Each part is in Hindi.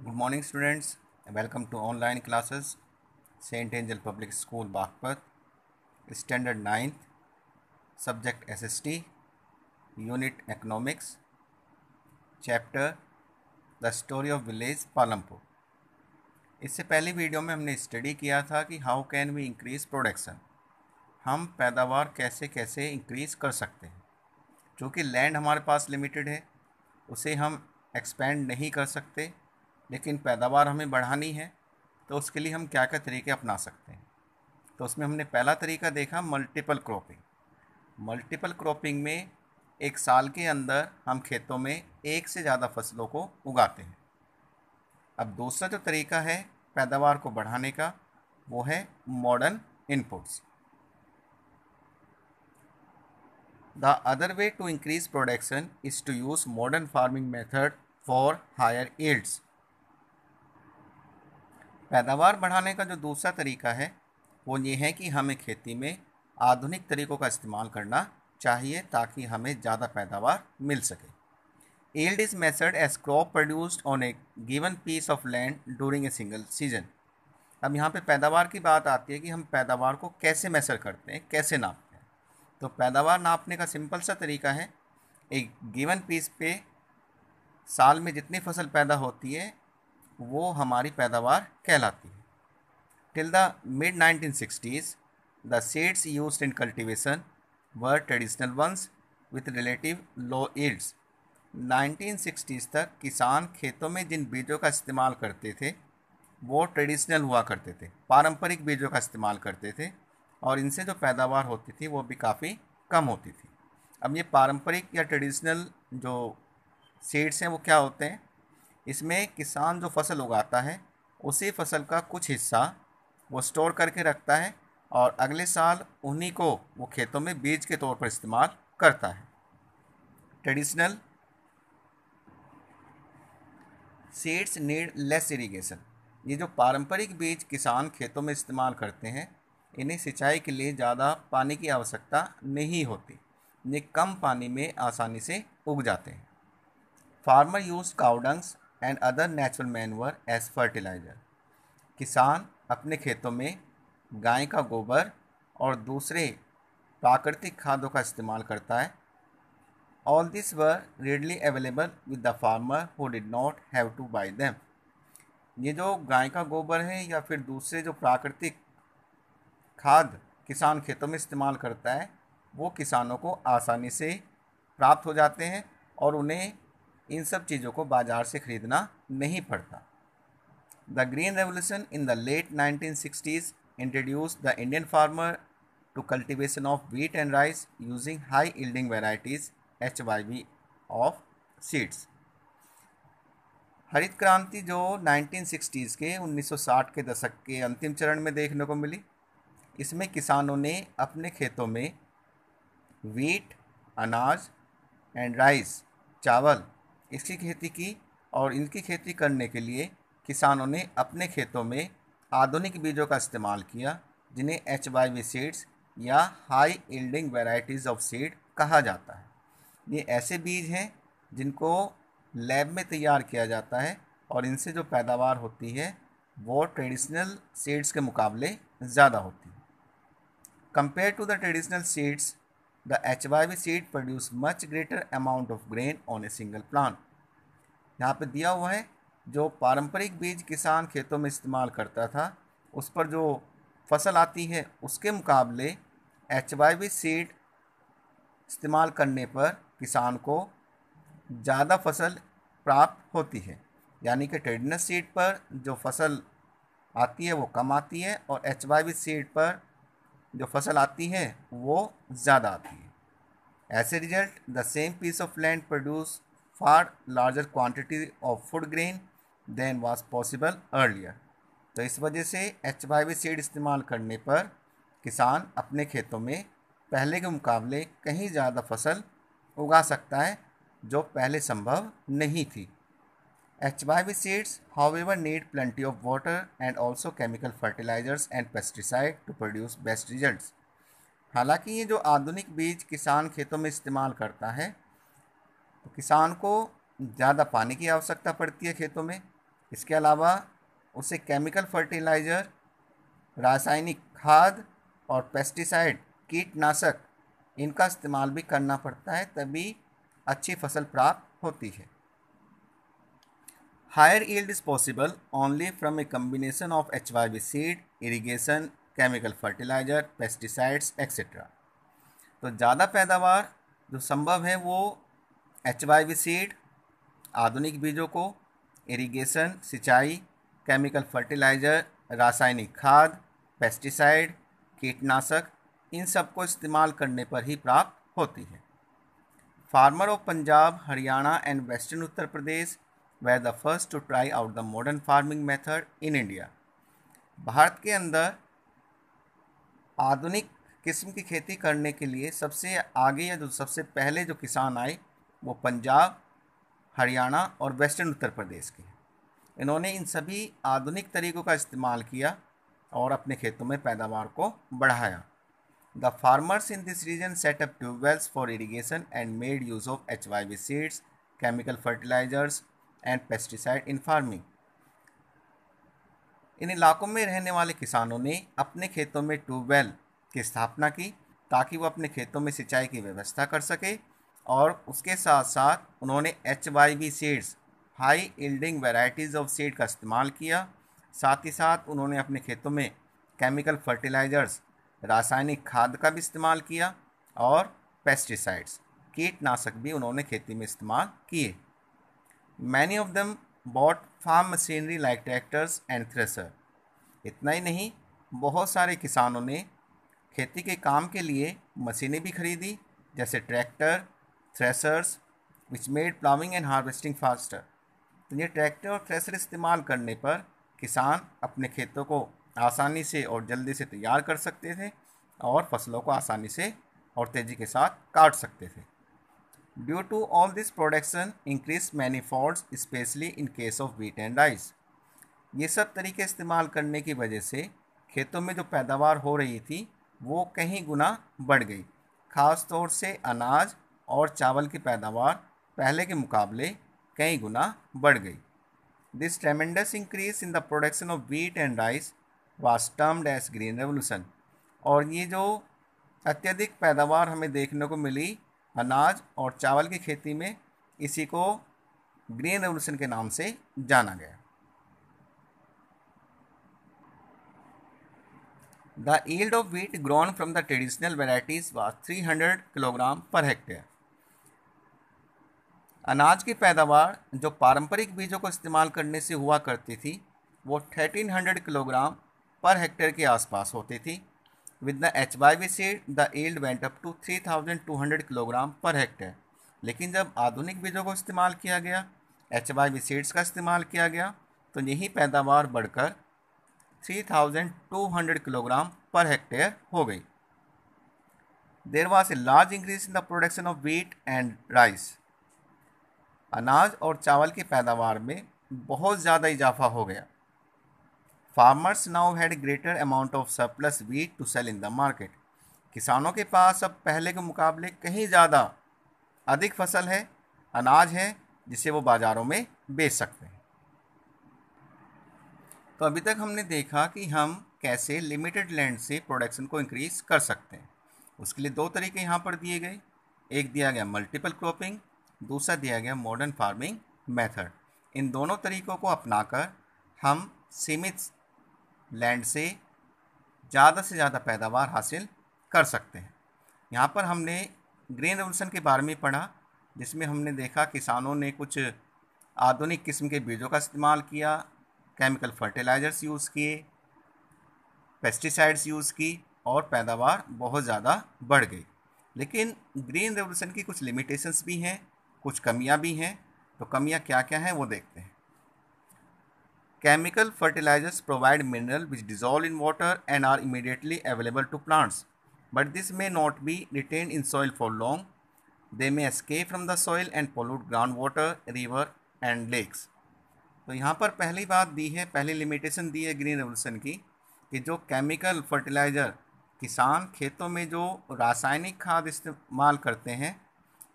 Good morning, students. Welcome to online classes. Saint Angel Public School, Baghpat. Standard 9th, Subject SST, Unit Economics, Chapter The Story of Village Palampur. इससे पहली वीडियो में हमने स्टडी किया था कि how can we increase production, हम पैदावार कैसे कैसे इंक्रीज़ कर सकते हैं। चूँकि लैंड हमारे पास लिमिटेड है, उसे हम एक्सपेंड नहीं कर सकते, लेकिन पैदावार हमें बढ़ानी है, तो उसके लिए हम क्या क्या तरीके अपना सकते हैं। तो उसमें हमने पहला तरीका देखा मल्टीपल क्रॉपिंग। मल्टीपल क्रॉपिंग में एक साल के अंदर हम खेतों में एक से ज़्यादा फसलों को उगाते हैं। अब दूसरा जो तरीका है पैदावार को बढ़ाने का, वो है modern inputs. The other way to increase production is to use modern farming method for higher yields. पैदावार बढ़ाने का जो दूसरा तरीका है वो ये है कि हमें खेती में आधुनिक तरीकों का इस्तेमाल करना चाहिए ताकि हमें ज़्यादा पैदावार मिल सके। Yield is measured as crop produced on a given piece of land during a single season. अब यहाँ पे पैदावार की बात आती है कि हम पैदावार को कैसे मेजर करते हैं, कैसे नापते हैं। तो पैदावार नापने का सिंपल सा तरीका है, एक गिवन पीस पे साल में जितनी फसल पैदा होती है वो हमारी पैदावार कहलाती है। Till the mid 1960s, the seeds used in cultivation were traditional ones with relative low yields. 1960s तक किसान खेतों में जिन बीजों का इस्तेमाल करते थे वो ट्रेडिशनल हुआ करते थे, पारंपरिक बीजों का इस्तेमाल करते थे, और इनसे जो पैदावार होती थी वो भी काफ़ी कम होती थी। अब ये पारंपरिक या ट्रेडिशनल जो सीड्स हैं वो क्या होते हैं, इसमें किसान जो फसल उगाता है उसी फसल का कुछ हिस्सा वो स्टोर करके रखता है और अगले साल उन्हीं को वो खेतों में बीज के तौर पर इस्तेमाल करता है। Traditional seeds need less irrigation. ये जो पारंपरिक बीज किसान खेतों में इस्तेमाल करते हैं, इन्हें सिंचाई के लिए ज़्यादा पानी की आवश्यकता नहीं होती, ये कम पानी में आसानी से उग जाते हैं। Farmer use cow dungs and other natural manure as fertilizer. किसान अपने खेतों में गाय का गोबर और दूसरे प्राकृतिक खादों का इस्तेमाल करता है। All this were readily available with the farmer who did not have to buy them. ये जो गाय का गोबर है या फिर दूसरे जो प्राकृतिक खाद किसान खेतों में इस्तेमाल करता है वो किसानों को आसानी से प्राप्त हो जाते हैं और उन्हें इन सब चीज़ों को बाज़ार से ख़रीदना नहीं पड़ता। The green revolution in the late 1960s introduce the Indian farmer to cultivation of wheat and rice using high yielding varieties HYV of seeds. हरित क्रांति जो 1960s के 1960 के दशक के अंतिम चरण में देखने को मिली, इसमें किसानों ने अपने खेतों में व्हीट, अनाज एंड राइस, चावल, इसकी खेती की, और इनकी खेती करने के लिए किसानों ने अपने खेतों में आधुनिक बीजों का इस्तेमाल किया जिन्हें HYV सीड्स या high yielding varieties of seed कहा जाता है। ये ऐसे बीज हैं जिनको लैब में तैयार किया जाता है और इनसे जो पैदावार होती है वो ट्रेडिशनल सीड्स के मुकाबले ज़्यादा होती है। Compare to the traditional seeds, the HYV seed produce much greater amount of grain on a single plant. यहाँ पे दिया हुआ है जो पारंपरिक बीज किसान खेतों में इस्तेमाल करता था उस पर जो फसल आती है उसके मुकाबले HYV सीड इस्तेमाल करने पर किसान को ज़्यादा फसल प्राप्त होती है। यानी कि ट्रेडिशनल सीड पर जो फसल आती है वो कम आती है और HYV सीड पर जो फसल आती है वो ज़्यादा आती है। As a result the same piece of land produce far larger quantity of food grain than was possible earlier. तो इस वजह से HYV सीड इस्तेमाल करने पर किसान अपने खेतों में पहले के मुकाबले कहीं ज़्यादा फसल उगा सकता है जो पहले संभव नहीं थी। HYV seeds, however, need plenty of water and also chemical fertilizers and pesticide to produce best results. हालांकि ये जो आधुनिक बीज किसान खेतों में इस्तेमाल करता है तो किसान को ज़्यादा पानी की आवश्यकता पड़ती है खेतों में, इसके अलावा उसे केमिकल फर्टिलाइज़र, रासायनिक खाद और पेस्टिसाइड, कीटनाशक, इनका इस्तेमाल भी करना पड़ता है, तभी अच्छी फसल प्राप्त होती है। Higher yield is possible only from a combination of HYV seed, irrigation, chemical fertilizer, pesticides, etc. तो ज़्यादा पैदावार जो संभव है वो HYV सीड, आधुनिक बीजों को, इरिगेशन, सिंचाई, केमिकल फर्टिलाइज़र, रासायनिक खाद, पेस्टिसाइड, कीटनाशक, इन सब को इस्तेमाल करने पर ही प्राप्त होती है। Farmer of Punjab, Haryana and western Uttar Pradesh were the first to try out the modern farming method in India. Bharat के अंदर आधुनिक किस्म की खेती करने के लिए सबसे आगे या जो सबसे पहले जो किसान आए वो पंजाब, हरियाणा और वेस्टर्न उत्तर प्रदेश के। इन्होंने इन सभी आधुनिक तरीकों का इस्तेमाल किया और अपने खेतों में पैदावार को बढ़ाया। The farmers in this region set up tubewells for irrigation and made use of HYV seeds, chemical fertilizers and pesticide in farming. इन इलाकों में रहने वाले किसानों ने अपने खेतों में ट्यूबवेल की स्थापना की ताकि वो अपने खेतों में सिंचाई की व्यवस्था कर सके, और उसके साथ साथ उन्होंने HYV seeds, high yielding varieties of seed का इस्तेमाल किया। साथ ही साथ उन्होंने अपने खेतों में केमिकल फर्टिलाइज़र्स, रासायनिक खाद का भी इस्तेमाल किया और पेस्टिसाइड्स, कीटनाशक भी उन्होंने खेती में इस्तेमाल किए। Many of them bought farm machinery like tractors and thresher. इतना ही नहीं, बहुत सारे किसानों ने खेती के काम के लिए मशीनें भी खरीदी, जैसे tractor, threshers, which made plowing and harvesting faster. तो ये ट्रैक्टर और थ्रेशर इस्तेमाल करने पर किसान अपने खेतों को आसानी से और जल्दी से तैयार कर सकते थे और फसलों को आसानी से और तेज़ी के साथ काट सकते थे। Due to all this production increased manifolds, especially in case of wheat and rice. ये सब तरीके इस्तेमाल करने की वजह से खेतों में जो पैदावार हो रही थी वो कहीं गुना बढ़ गई। ख़ास तौर से अनाज और चावल की पैदावार पहले के मुकाबले कई गुना बढ़ गई। This tremendous increase in the production of wheat and rice was termed as Green Revolution. और ये जो अत्यधिक पैदावार हमें देखने को मिली अनाज और चावल की खेती में, इसी को ग्रीन रेवोल्यूशन के नाम से जाना गया। The yield of wheat grown from the traditional varieties was 300 kilogram per hectare. अनाज की पैदावार जो पारंपरिक बीजों को इस्तेमाल करने से हुआ करती थी वो 1300 किलोग्राम पर हेक्टेयर के आसपास होती थी। With the HYV seed, the yield went up to 3200 kilogram per hectare. लेकिन जब आधुनिक बीजों को इस्तेमाल किया गया, HYV सीड्स का इस्तेमाल किया गया, तो यही पैदावार बढ़कर 3200 किलोग्राम पर हेक्टेयर हो गई। There was a large increase in the production of wheat and rice. अनाज और चावल की पैदावार में बहुत ज़्यादा इजाफा हो गया। Farmers now had greater amount of surplus wheat to sell in the market. किसानों के पास अब पहले के मुकाबले कहीं ज़्यादा अधिक फसल है, अनाज है, जिसे वो बाज़ारों में बेच सकते हैं। तो अभी तक हमने देखा कि हम कैसे लिमिटेड लैंड से प्रोडक्शन को इंक्रीज़ कर सकते हैं। उसके लिए दो तरीके यहाँ पर दिए गए, एक दिया गया मल्टीपल क्रॉपिंग, दूसरा दिया गया मॉडर्न फार्मिंग मेथड। इन दोनों तरीकों को अपनाकर हम सीमित लैंड से ज़्यादा पैदावार हासिल कर सकते हैं। यहाँ पर हमने ग्रीन रेवोल्यूशन के बारे में पढ़ा, जिसमें हमने देखा किसानों ने कुछ आधुनिक किस्म के बीजों का इस्तेमाल किया, केमिकल फर्टिलाइज़र्स यूज़ किए, पेस्टिसाइड्स यूज़ की और पैदावार बहुत ज़्यादा बढ़ गई। लेकिन ग्रीन रेवोल्यूशन की कुछ लिमिटेशंस भी हैं, कुछ कमियां भी हैं। तो कमियां क्या क्या हैं वो देखते हैं। Chemical fertilizers provide mineral which dissolve in water and are immediately available to plants, but this may not be retained in soil for long. They may escape from the soil and pollute groundwater, river and lakes. तो यहाँ पर पहली बात दी है, पहली लिमिटेशन दी है ग्रीन रेवोल्यूशन की, कि जो केमिकल फर्टिलाइज़र किसान खेतों में जो रासायनिक खाद इस्तेमाल करते हैं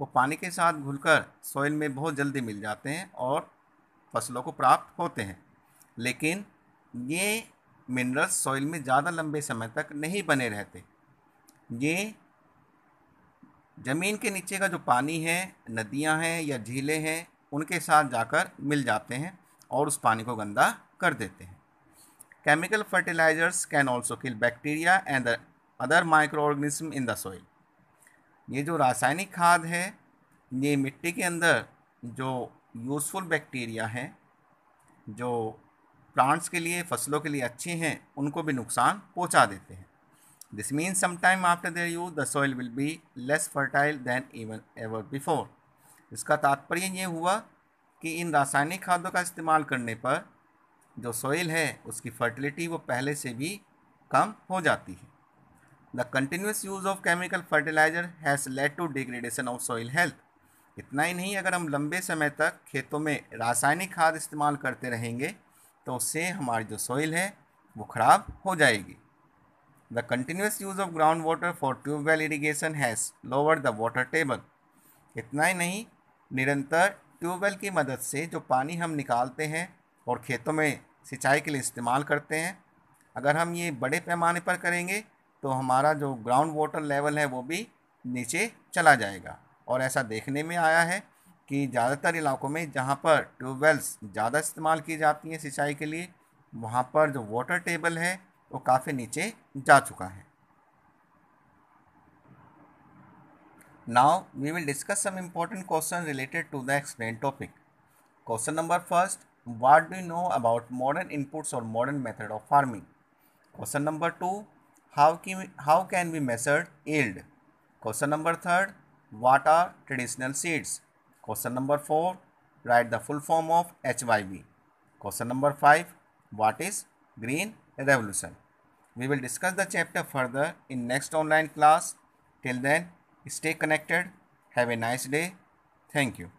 वो पानी के साथ घुलकर सॉइल में बहुत जल्दी मिल जाते हैं और फसलों को प्राप्त होते हैं, लेकिन ये मिनरल्स सॉइल में ज़्यादा लंबे समय तक नहीं बने रहते। ये ज़मीन के नीचे का जो पानी है, नदियाँ हैं या झीलें हैं, उनके साथ जाकर मिल जाते हैं और उस पानी को गंदा कर देते हैं। Chemical fertilisers can also kill bacteria and other micro organism in the soil. ये जो रासायनिक खाद है, ये मिट्टी के अंदर जो यूज़फुल बैक्टीरिया हैं, जो प्लांट्स के लिए, फसलों के लिए अच्छे हैं, उनको भी नुकसान पहुंचा देते हैं। This means sometime after their use the soil will be less fertile then even ever before. इसका तात्पर्य ये हुआ कि इन रासायनिक खादों का इस्तेमाल करने पर जो सॉइल है उसकी फर्टिलिटी वो पहले से भी कम हो जाती है। The continuous use of chemical fertiliser has led to degradation of soil health. इतना ही नहीं, अगर हम लंबे समय तक खेतों में रासायनिक खाद इस्तेमाल करते रहेंगे तो उससे हमारी जो सॉइल है वो ख़राब हो जाएगी। The continuous use of ground water for tubewell irrigation has lowered the water table. इतना ही नहीं, निरंतर ट्यूबवेल की मदद से जो पानी हम निकालते हैं और खेतों में सिंचाई के लिए इस्तेमाल करते हैं, अगर हम ये बड़े पैमाने पर करेंगे तो हमारा जो ग्राउंड वाटर लेवल है वो भी नीचे चला जाएगा। और ऐसा देखने में आया है कि ज़्यादातर इलाकों में जहाँ पर ट्यूबवेल्स ज़्यादा इस्तेमाल की जाती हैं सिंचाई के लिए, वहाँ पर जो वाटर टेबल है वो काफ़ी नीचे जा चुका है। Now we will discuss some important questions related to the explained topic. Question number first, what do you know about modern inputs or modern method of farming? Question number 2, how can we measure yield? Question number 3, what are traditional seeds? Question number 4, write the full form of HYV. Question number 5, what is green revolution? We will discuss the chapter further in next online class. Till then, stay connected. Have a nice day. Thank you.